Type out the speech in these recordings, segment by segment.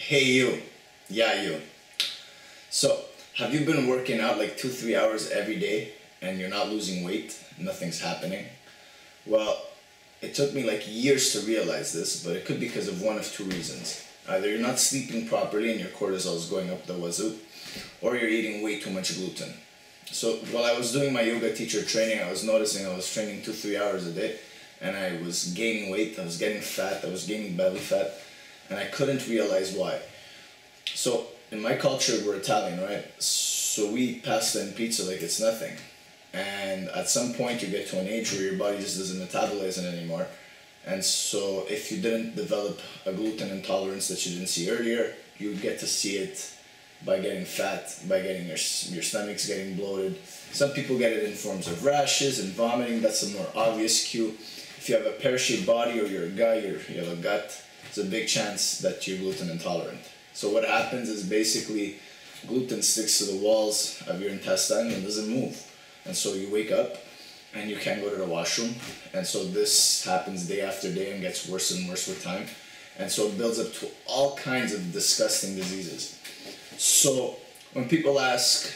Hey you, yeah you. So, have you been working out like 2-3 hours every day and you're not losing weight? Nothing's happening? Well, it took me like years to realize this, but it could be because of one of two reasons. Either you're not sleeping properly and your cortisol is going up the wazoo, or you're eating way too much gluten. So while I was doing my yoga teacher training, I was noticing I was training 2-3 hours a day and I was gaining weight, I was getting fat, I was gaining belly fat, and I couldn't realize why. So in my culture, we're Italian, right? So we eat pasta and pizza like it's nothing. And at some point you get to an age where your body just doesn't metabolize it anymore. And so if you didn't develop a gluten intolerance that you didn't see earlier, you would get to see it by getting fat, by getting your stomachs getting bloated. Some people get it in forms of rashes and vomiting. That's a more obvious cue. If you have a pear-shaped body or you're a guy, you have a gut, there's a big chance that you're gluten intolerant. So what happens is basically gluten sticks to the walls of your intestine and doesn't move. And so you wake up and you can't go to the washroom. And so this happens day after day and gets worse and worse with time. And so it builds up to all kinds of disgusting diseases. So when people ask,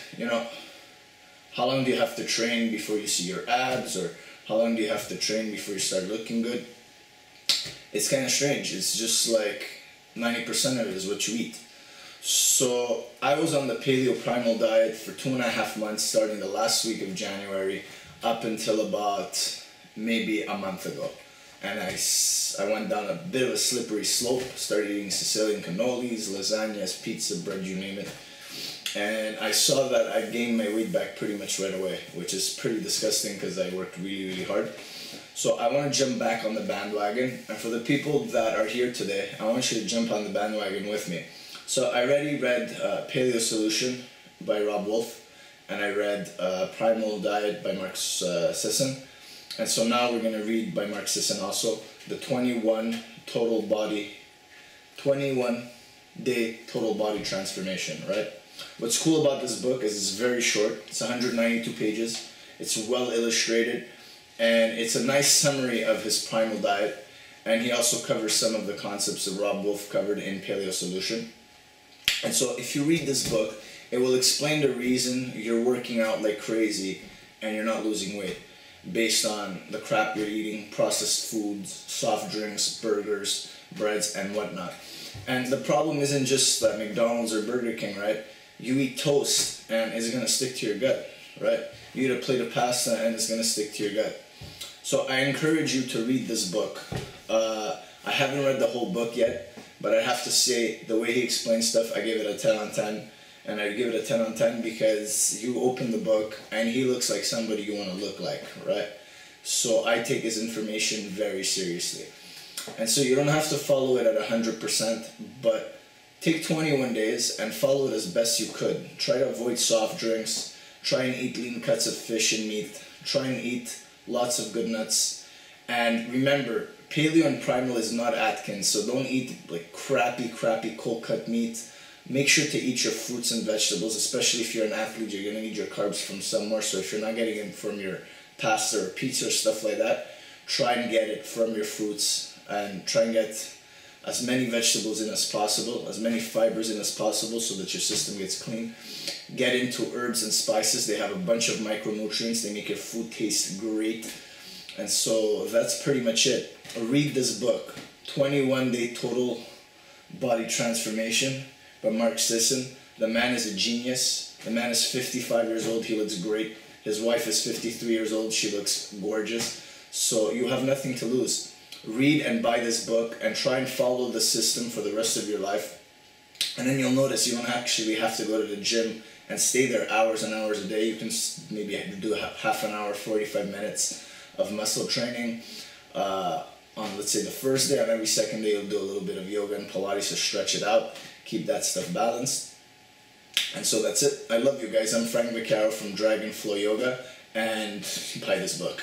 how long do you have to train before you see your abs, or how long do you have to train before you start looking good? It's kind of strange. It's just like 90% of it is what you eat. So I was on the paleo primal diet for 2.5 months, starting the last week of January up until about maybe a month ago. And I went down a bit of a slippery slope, started eating Sicilian cannolis, lasagnas, pizza, bread, you name it. And I saw that I gained my weight back pretty much right away, which is pretty disgusting because I worked really, really hard. So I want to jump back on the bandwagon. And for the people that are here today, I want you to jump on the bandwagon with me. So I already read Paleo Solution by Rob Wolf, and I read Primal Diet by Mark Sisson. And so now we're going to read by Mark Sisson also the 21-day total body transformation, right? What's cool about this book is it's very short. It's 192 pages. It's well illustrated, and it's a nice summary of his primal diet. And he also covers some of the concepts that Rob Wolf covered in Paleo Solution. And so if you read this book, it will explain the reason you're working out like crazy and you're not losing weight, based on the crap you're eating, processed foods, soft drinks, burgers, breads, and whatnot. And the problem isn't just that McDonald's or Burger King, right? You eat toast and it's going to stick to your gut, right? You eat a plate of pasta and it's going to stick to your gut. So I encourage you to read this book. I haven't read the whole book yet, but I have to say the way he explains stuff, I give it a 10 on 10. And I give it a 10 on 10 because you open the book and he looks like somebody you want to look like, right? So I take his information very seriously. And so you don't have to follow it at 100%, but take 21 days and follow it as best you could. Try to avoid soft drinks. Try and eat lean cuts of fish and meat. Try and eat lots of good nuts. And remember, paleo and primal is not Atkins, so don't eat like crappy cold cut meat. Make sure to eat your fruits and vegetables, especially if you're an athlete, you're going to need your carbs from somewhere. So if you're not getting it from your pasta or pizza or stuff like that, try and get it from your fruits and try and get as many vegetables in as possible, as many fibers in as possible so that your system gets clean. Get into herbs and spices. They have a bunch of micronutrients. They make your food taste great. And so that's pretty much it. Read this book, 21-day total body transformation by Mark Sisson. The man is a genius. The man is 55 years old. He looks great. His wife is 53 years old. She looks gorgeous. So you have nothing to lose. Read and buy this book and try and follow the system for the rest of your life. And then you'll notice you don't actually have to go to the gym and stay there hours and hours a day. You can maybe do half an hour, 45 minutes of muscle training. On, let's say, the first day, on every second day, you'll do a little bit of yoga and Pilates to stretch it out. Keep that stuff balanced. And so that's it. I love you guys. I'm Frank Vaccaro from Dragonflow Yoga, and buy this book.